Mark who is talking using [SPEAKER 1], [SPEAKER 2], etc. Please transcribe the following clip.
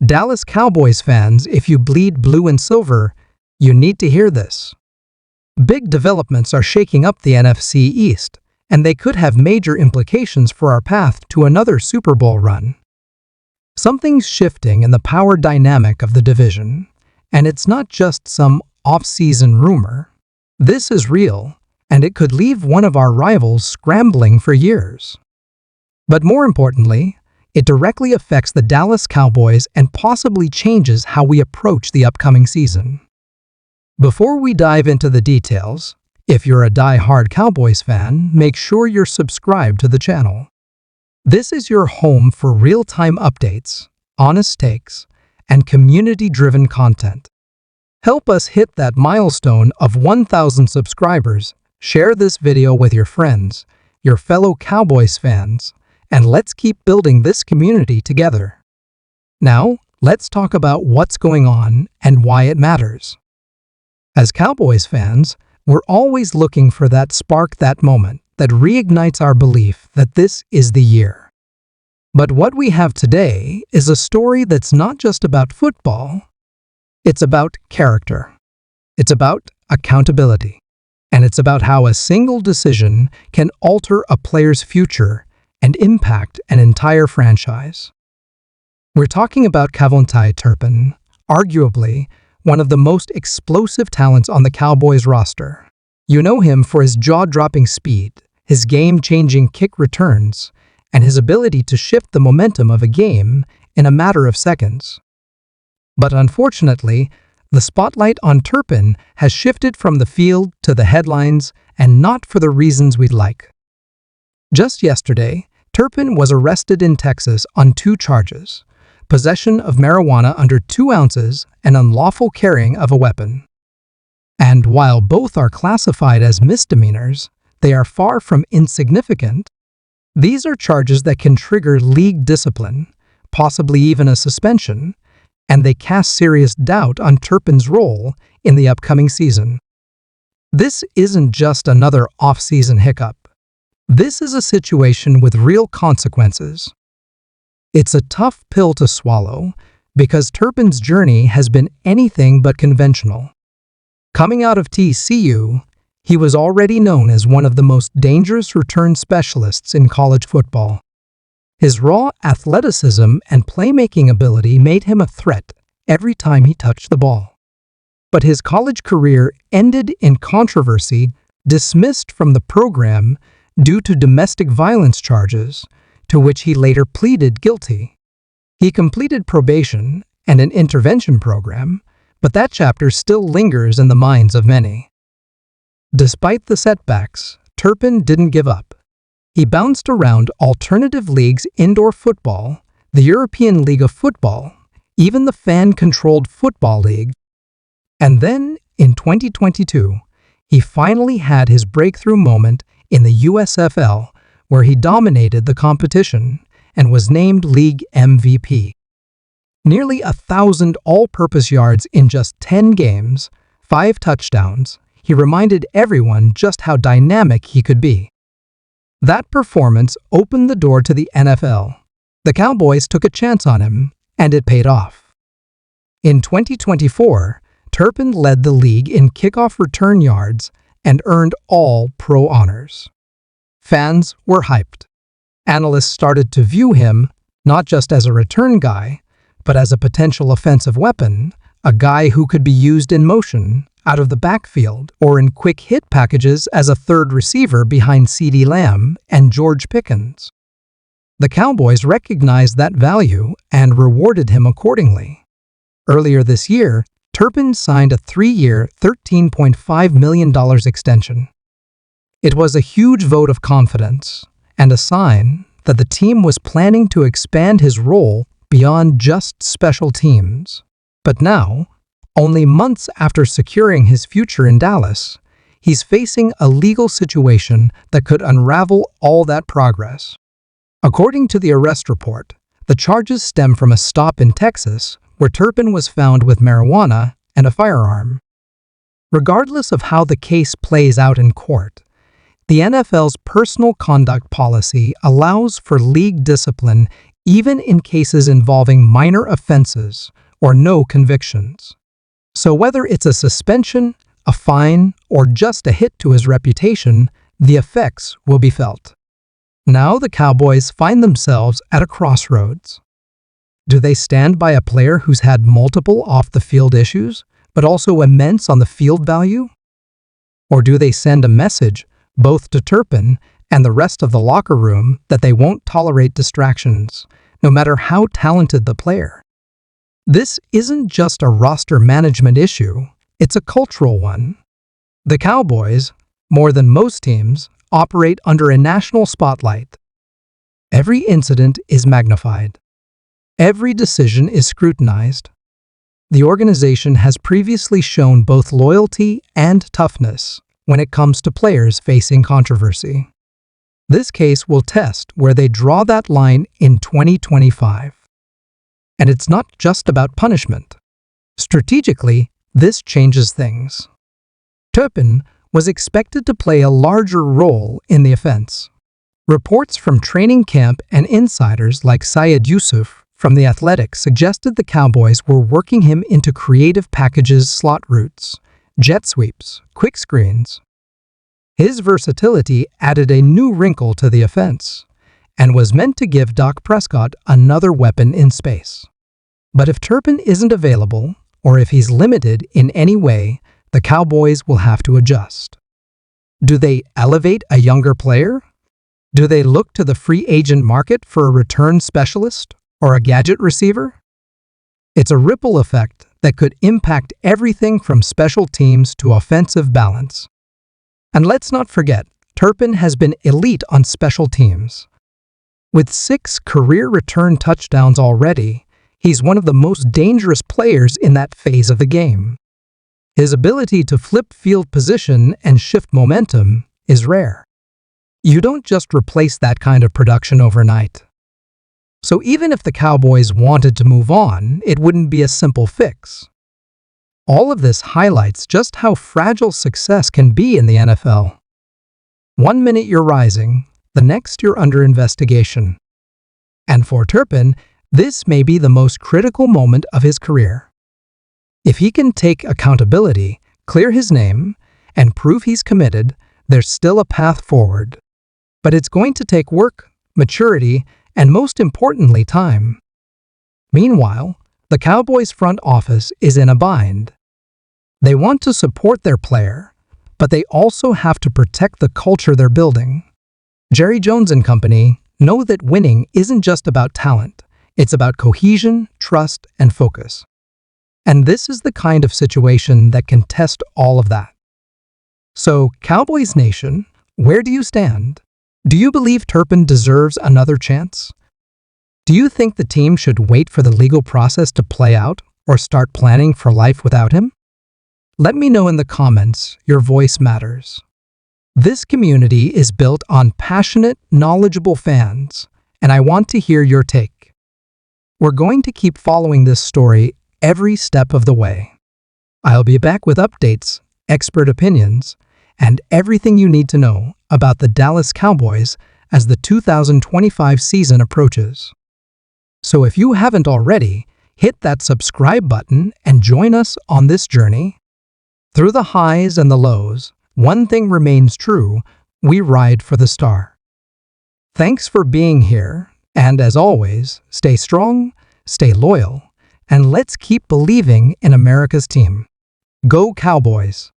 [SPEAKER 1] Dallas Cowboys fans, if you bleed blue and silver, you need to hear this. Big developments are shaking up the NFC East, and they could have major implications for our path to another Super Bowl run. Something's shifting in the power dynamic of the division, and it's not just some off-season rumor. This is real, and it could leave one of our rivals scrambling for years. But more importantly, it directly affects the Dallas Cowboys and possibly changes how we approach the upcoming season. Before we dive into the details, if you're a die-hard Cowboys fan, make sure you're subscribed to the channel. This is your home for real-time updates, honest takes, and community-driven content. Help us hit that milestone of 1,000 subscribers. Share this video with your friends, your fellow Cowboys fans, and let's keep building this community together. Now, let's talk about what's going on and why it matters. As Cowboys fans, we're always looking for that spark, that moment that reignites our belief that this is the year. But what we have today is a story that's not just about football. It's about character. It's about accountability. And it's about how a single decision can alter a player's future and impact an entire franchise. We're talking about Kevontae Turpin, arguably one of the most explosive talents on the Cowboys roster. You know him for his jaw-dropping speed, his game-changing kick returns, and his ability to shift the momentum of a game in a matter of seconds. But unfortunately, the spotlight on Turpin has shifted from the field to the headlines, and not for the reasons we'd like. Just yesterday, Turpin was arrested in Texas on 2 charges: possession of marijuana under 2 ounces and unlawful carrying of a weapon. And while both are classified as misdemeanors, they are far from insignificant. These are charges that can trigger league discipline, possibly even a suspension, and they cast serious doubt on Turpin's role in the upcoming season. This isn't just another off-season hiccup. This is a situation with real consequences. It's a tough pill to swallow because Turpin's journey has been anything but conventional. Coming out of TCU, he was already known as one of the most dangerous return specialists in college football. His raw athleticism and playmaking ability made him a threat every time he touched the ball. But his college career ended in controversy, dismissed from the program due to domestic violence charges, to which he later pleaded guilty. He completed probation and an intervention program, but that chapter still lingers in the minds of many. Despite the setbacks, Turpin didn't give up. He bounced around alternative leagues, indoor football, the European League of Football, even the fan-controlled Football League. And then, in 2022, he finally had his breakthrough moment in the USFL, where he dominated the competition and was named league MVP. Nearly 1,000 all-purpose yards in just 10 games, 5 touchdowns, he reminded everyone just how dynamic he could be. That performance opened the door to the NFL. The Cowboys took a chance on him, and it paid off. In 2024, Turpin led the league in kickoff return yards and earned all pro honors. Fans were hyped. Analysts started to view him not just as a return guy, but as a potential offensive weapon, a guy who could be used in motion, out of the backfield, or in quick hit packages as a third receiver behind CeeDee Lamb and George Pickens. The Cowboys recognized that value and rewarded him accordingly. Earlier this year, Turpin signed a 3-year, $13.5 million extension. It was a huge vote of confidence and a sign that the team was planning to expand his role beyond just special teams. But now, only months after securing his future in Dallas, he's facing a legal situation that could unravel all that progress. According to the arrest report, the charges stem from a stop in Texas where Turpin was found with marijuana and a firearm. Regardless of how the case plays out in court, the NFL's personal conduct policy allows for league discipline even in cases involving minor offenses or no convictions. So whether it's a suspension, a fine, or just a hit to his reputation, the effects will be felt. Now the Cowboys find themselves at a crossroads. Do they stand by a player who's had multiple off-the-field issues, but also immense on the field value? Or do they send a message, both to Turpin and the rest of the locker room, that they won't tolerate distractions, no matter how talented the player? This isn't just a roster management issue, it's a cultural one. The Cowboys, more than most teams, operate under a national spotlight. Every incident is magnified. Every decision is scrutinized. The organization has previously shown both loyalty and toughness when it comes to players facing controversy. This case will test where they draw that line in 2025. And it's not just about punishment. Strategically, this changes things. Turpin was expected to play a larger role in the offense. Reports from training camp and insiders like Syed Yusuf from The Athletic suggested the Cowboys were working him into creative packages, slot routes, jet sweeps, quick screens. His versatility added a new wrinkle to the offense and was meant to give Dak Prescott another weapon in space. But if Turpin isn't available, or if he's limited in any way, the Cowboys will have to adjust. Do they elevate a younger player? Do they look to the free agent market for a return specialist or a gadget receiver? It's a ripple effect that could impact everything from special teams to offensive balance. And let's not forget, Turpin has been elite on special teams. With 6 career return touchdowns already, he's one of the most dangerous players in that phase of the game. His ability to flip field position and shift momentum is rare. You don't just replace that kind of production overnight. So even if the Cowboys wanted to move on, it wouldn't be a simple fix. All of this highlights just how fragile success can be in the NFL. One minute you're rising, the next you're under investigation. And for Turpin, this may be the most critical moment of his career. If he can take accountability, clear his name, and prove he's committed, there's still a path forward. But it's going to take work, maturity, and most importantly, time. Meanwhile, the Cowboys' front office is in a bind. They want to support their player, but they also have to protect the culture they're building. Jerry Jones and company know that winning isn't just about talent, it's about cohesion, trust, and focus. And this is the kind of situation that can test all of that. So, Cowboys Nation, where do you stand? Do you believe Turpin deserves another chance? Do you think the team should wait for the legal process to play out or start planning for life without him? Let me know in the comments. Your voice matters. This community is built on passionate, knowledgeable fans, and I want to hear your take. We're going to keep following this story every step of the way. I'll be back with updates, expert opinions, and everything you need to know about the Dallas Cowboys as the 2025 season approaches. So if you haven't already, hit that subscribe button and join us on this journey. Through the highs and the lows, one thing remains true: we ride for the star. Thanks for being here, and as always, stay strong, stay loyal, and let's keep believing in America's team. Go Cowboys!